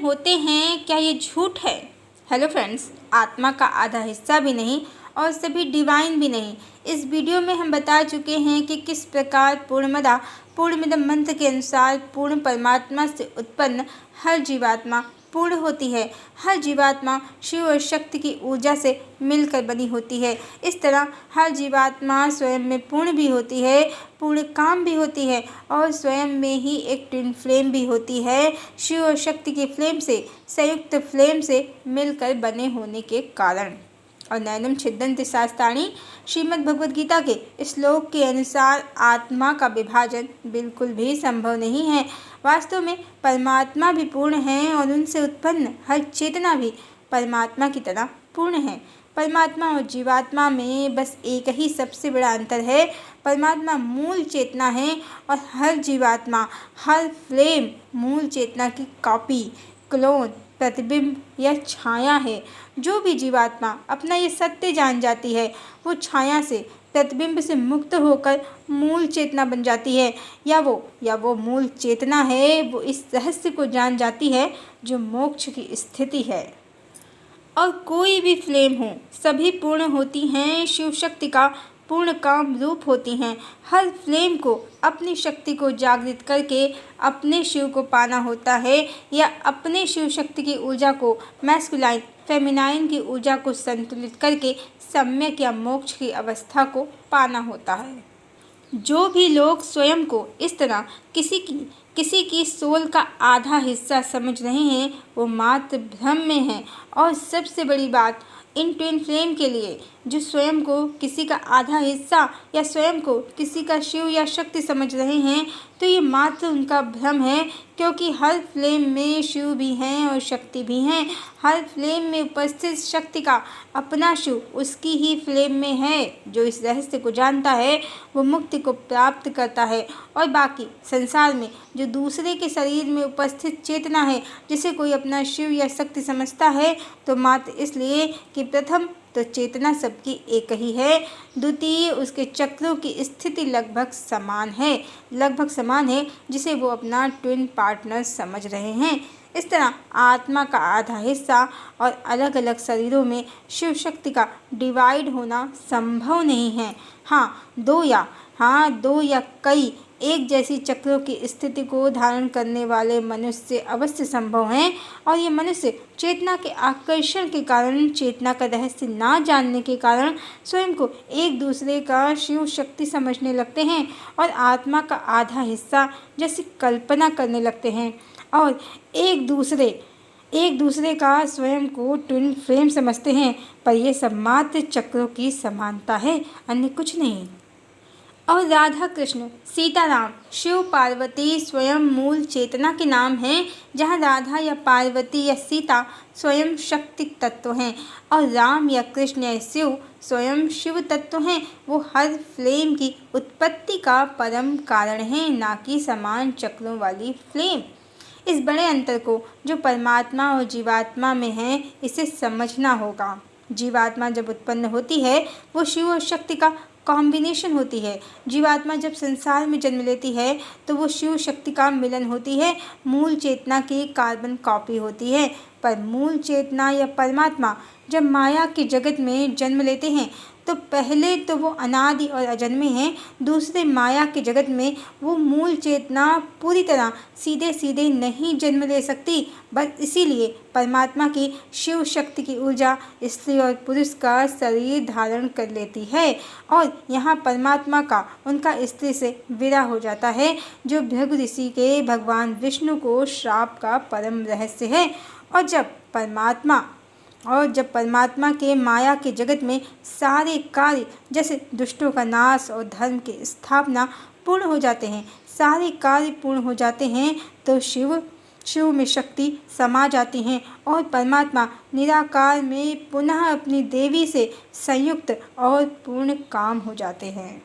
Flame होते हैं, क्या ये झूठ है? हेलो फ्रेंड्स, आत्मा का आधा हिस्सा भी नहीं और सभी डिवाइन भी नहीं। इस वीडियो में हम बता चुके हैं कि किस प्रकार पूर्णमिदं मंत्र के अनुसार पूर्ण परमात्मा से उत्पन्न हर जीवात्मा पूर्ण होती है। हर जीवात्मा शिव और शक्ति की ऊर्जा से मिलकर बनी होती है। इस तरह हर जीवात्मा स्वयं में पूर्ण भी होती है, पूर्ण काम भी होती है और स्वयं में ही एक ट्विन फ्लेम भी होती है। शिव और शक्ति की फ्लेम से, संयुक्त फ्लेम से मिलकर बने होने के कारण। और नैनम छिदन्ति शास्त्राणि, श्रीमद् भगवद गीता के श्लोक के अनुसार आत्मा का विभाजन बिल्कुल भी संभव नहीं है। वास्तव में परमात्मा भी पूर्ण है और उनसे उत्पन्न हर चेतना भी परमात्मा की तरह पूर्ण है। परमात्मा और जीवात्मा में बस एक ही सबसे बड़ा अंतर है। परमात्मा मूल चेतना है और हर जीवात्मा, हर फ्लेम मूल चेतना की कॉपी, क्लोन, प्रतिबिंब या छाया है। जो भी जीवात्मा अपना ये सत्य जान जाती है, वो छाया से, प्रतिबिंब से मुक्त होकर मूल चेतना बन जाती है, या वो मूल चेतना है। वो इस रहस्य को जान जाती है जो मोक्ष की स्थिति है। और कोई भी फ्लेम हो, सभी पूर्ण होती हैं, शिव शक्ति का पूर्ण काम रूप होती हैं। हर फ्लेम को अपनी शक्ति को जागृत करके अपने शिव को पाना होता है, या अपने शिव शक्ति की ऊर्जा को मैस्कुलाइन, फेमिनाइन की ऊर्जा को संतुलित करके सम्यक या मोक्ष की अवस्था को पाना होता है। जो भी लोग स्वयं को इस तरह किसी की सोल का आधा हिस्सा समझ रहे हैं, वो मात्र भ्रम में हैं। और सबसे बड़ी बात, इन ट्विन फ्लेम के लिए जो स्वयं को किसी का आधा हिस्सा या स्वयं को किसी का शिव या शक्ति समझ रहे हैं, तो ये मात्र उनका भ्रम है, क्योंकि हर फ्लेम में शिव भी हैं और शक्ति भी हैं। हर फ्लेम में उपस्थित शक्ति का अपना शिव उसकी ही फ्लेम में है। जो इस रहस्य को जानता है वो मुक्ति को प्राप्त करता है। और बाकी संसार में जो दूसरे के शरीर में उपस्थित चेतना है, जिसे कोई अपना शिव या शक्ति समझता है, तो मात्र इसलिए कि प्रथम तो चेतना सबकी एक ही है, द्वितीय उसके चक्रों की स्थिति लगभग समान है, जिसे वो अपना ट्विन पार्टनर समझ रहे हैं। इस तरह आत्मा का आधा हिस्सा और अलग अलग शरीरों में शिव शक्ति का डिवाइड होना संभव नहीं है। दो या कई एक जैसी चक्रों की स्थिति को धारण करने वाले मनुष्य अवश्य संभव हैं। और ये मनुष्य चेतना के आकर्षण के कारण, चेतना का रहस्य ना जानने के कारण स्वयं को एक दूसरे का शिव शक्ति समझने लगते हैं और आत्मा का आधा हिस्सा जैसी कल्पना करने लगते हैं, और एक दूसरे का स्वयं को ट्विन फ्लेम समझते हैं। पर यह सब मात्र चक्रों की समानता है, अन्य कुछ नहीं। और राधा कृष्ण, सीताराम, शिव पार्वती स्वयं मूल चेतना के नाम हैं, जहाँ राधा या पार्वती या सीता स्वयं शक्ति तत्व हैं और राम या कृष्ण या शिव स्वयं शिव तत्व हैं। वो हर फ्लेम की उत्पत्ति का परम कारण हैं, ना कि समान चक्रों वाली फ्लेम। इस बड़े अंतर को जो परमात्मा और जीवात्मा में है, इसे समझना होगा। जीवात्मा जब उत्पन्न होती है, वो शिव और शक्ति का कॉम्बिनेशन होती है। जीवात्मा जब संसार में जन्म लेती है, तो वो शिव शक्ति का मिलन होती है, मूल चेतना की कार्बन कॉपी होती है। पर मूल चेतना या परमात्मा जब माया के जगत में जन्म लेते हैं, तो पहले तो वो अनादि और अजन्मे हैं, दूसरे माया के जगत में वो मूल चेतना पूरी तरह सीधे सीधे नहीं जन्म ले सकती। बस इसीलिए परमात्मा की शिव शक्ति की ऊर्जा स्त्री और पुरुष का शरीर धारण कर लेती है, और यहाँ परमात्मा का उनका स्त्री से विरह हो जाता है, जो भृगु ऋषि के भगवान विष्णु को श्राप का परम रहस्य है। और जब परमात्मा के माया के जगत में सारे कार्य, जैसे दुष्टों का नाश और धर्म की स्थापना पूर्ण हो जाते हैं, सारे कार्य पूर्ण हो जाते हैं, तो शिव में शक्ति समा जाती हैं और परमात्मा निराकार में पुनः अपनी देवी से संयुक्त और पूर्ण काम हो जाते हैं।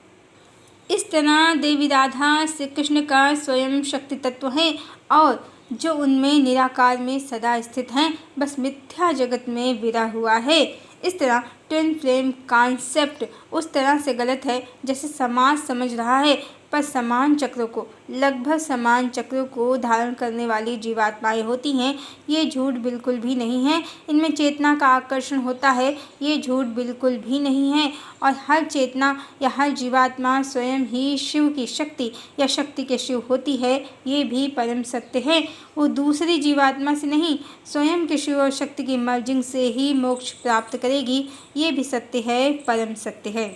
इस तरह देवी राधा श्री कृष्ण का स्वयं शक्ति तत्व है, और जो उनमें निराकार में सदा स्थित हैं, बस मिथ्या जगत में विरा हुआ है। इस तरह ट्विन फ्लेम कॉन्सेप्ट उस तरह से गलत है जैसे समाज समझ रहा है। पर समान चक्रों को लगभग समान चक्रों को धारण करने वाली जीवात्माएं होती हैं, ये झूठ बिल्कुल भी नहीं है। इनमें चेतना का आकर्षण होता है, ये झूठ बिल्कुल भी नहीं है। और हर चेतना या हर जीवात्मा स्वयं ही शिव की शक्ति या शक्ति के शिव होती है, ये भी परम सत्य है। वो दूसरी जीवात्मा से नहीं, स्वयं के शिव और शक्ति की मर्जिंग से ही मोक्ष प्राप्त करेगी, ये भी सत्य है, परम सत्य है।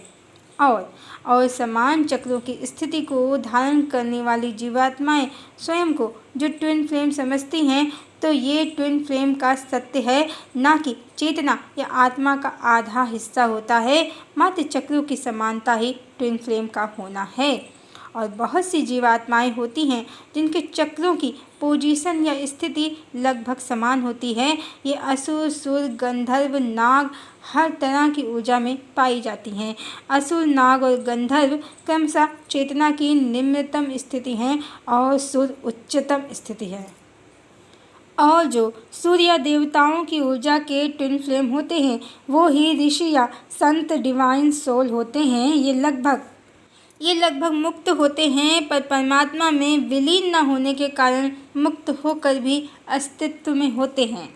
और समान चक्रों की स्थिति को धारण करने वाली जीवात्माएं स्वयं को जो ट्विन फ्लेम समझती हैं, तो ये ट्विन फ्लेम का सत्य है, ना कि चेतना या आत्मा का आधा हिस्सा होता है। मात्र चक्रों की समानता ही ट्विन फ्लेम का होना है। और बहुत सी जीवात्माएं होती हैं जिनके चक्रों की पोजीशन या स्थिति लगभग समान होती है। ये असुर, सुर, गंधर्व, नाग हर तरह की ऊर्जा में पाई जाती हैं। असुर, नाग और गंधर्व क्रमशः चेतना की निम्नतम स्थिति हैं और सुर उच्चतम स्थिति है। और जो सूर्य देवताओं की ऊर्जा के ट्विन फ्लेम होते हैं, वो ही ऋषि या संत डिवाइन सोल होते हैं। ये लगभग मुक्त होते हैं, पर परमात्मा में विलीन न होने के कारण मुक्त होकर भी अस्तित्व में होते हैं।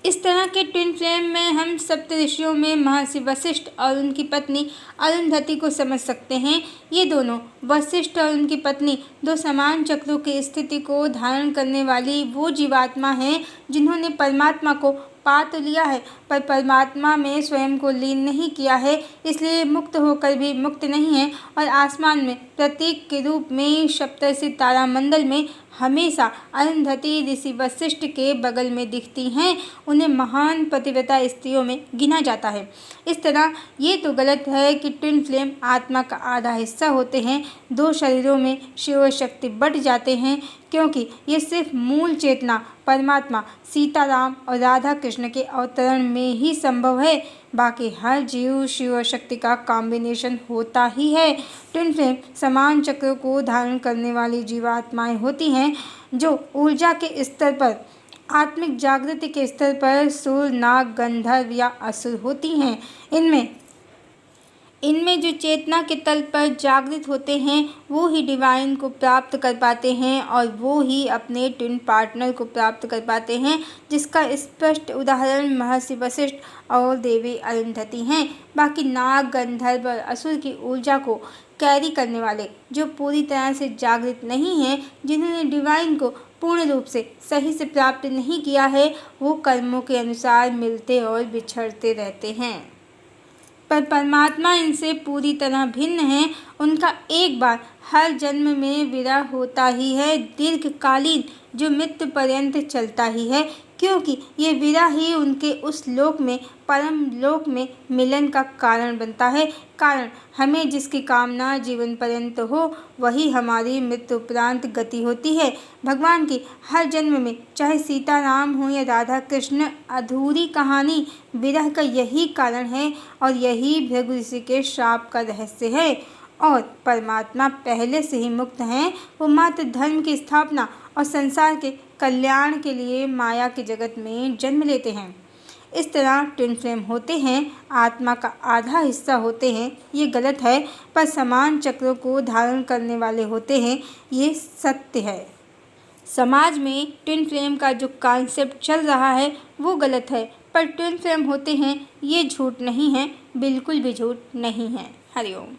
इस तरह के ट्विन फ्लेम में हम सप्त ऋषियों में महर्षि वशिष्ठ और उनकी पत्नी अरुंधति को समझ सकते हैं। ये दोनों, वशिष्ठ और उनकी पत्नी, दो समान चक्रों की स्थिति को धारण करने वाली वो जीवात्मा हैं जिन्होंने परमात्मा को पा तो लिया है, पर परमात्मा में स्वयं को लीन नहीं किया है, इसलिए मुक्त होकर भी मुक्त नहीं है और आसमान में प्रतीक के रूप में सप्तर्षि तारामंडल में हमेशा अरुंधति ऋषि वशिष्ठ के बगल में दिखती हैं। उन्हें महान पतिव्रता स्त्रियों में गिना जाता है। इस तरह ये तो गलत है कि ट्विन फ्लेम आत्मा का आधा हिस्सा होते हैं, दो शरीरों में शिव और शक्ति बट जाते हैं, क्योंकि ये सिर्फ मूल चेतना परमात्मा सीताराम और राधा कृष्ण के अवतरण में ही संभव है। बाकी हर जीव शिव और शक्ति का कॉम्बिनेशन होता ही है। ट्विन फ्लेम समान चक्रों को धारण करने वाली जीवात्माएं होती हैं जो ऊर्जा के स्तर पर, आत्मिक जागृति के स्तर पर सुर, नाग, गंधर्व या असुर होती हैं। इनमें जो चेतना के तल पर जागृत होते हैं वो ही डिवाइन को प्राप्त कर पाते हैं और वो ही अपने ट्विन पार्टनर को प्राप्त कर पाते हैं, जिसका स्पष्ट उदाहरण महर्षि वशिष्ठ और देवी अरुंधति हैं। बाकी नाग, गंधर्व और असुर की ऊर्जा को कैरी करने वाले जो पूरी तरह से जागृत नहीं हैं, जिन्होंने डिवाइन को पूर्ण रूप से सही से प्राप्त नहीं किया है, वो कर्मों के अनुसार मिलते और बिछड़ते रहते हैं। पर परमात्मा इनसे पूरी तरह भिन्न है। उनका एक बार हर जन्म में विरह होता ही है, दीर्घकालीन, जो मृत्यु पर्यंत चलता ही है, क्योंकि ये विरह ही उनके उस लोक में, परम लोक में मिलन का कारण बनता है। कारण हमें जिसकी कामना जीवन पर्यंत हो, वही हमारी मृत्यु उपरांत गति होती है। भगवान की हर जन्म में, चाहे सीताराम हो या राधा कृष्ण, अधूरी कहानी विरह का यही कारण है और यही भृगु ऋषि के श्राप का रहस्य है। और परमात्मा पहले से ही मुक्त हैं, वो मात्र धर्म की स्थापना और संसार के कल्याण के लिए माया के जगत में जन्म लेते हैं। इस तरह ट्विन फ्लेम होते हैं, आत्मा का आधा हिस्सा होते हैं, ये गलत है, पर समान चक्रों को धारण करने वाले होते हैं, ये सत्य है। समाज में ट्विन फ्लेम का जो कॉन्सेप्ट चल रहा है वो गलत है, पर ट्विन फ्लेम होते हैं ये झूठ नहीं है, बिल्कुल भी झूठ नहीं है। हरिओम।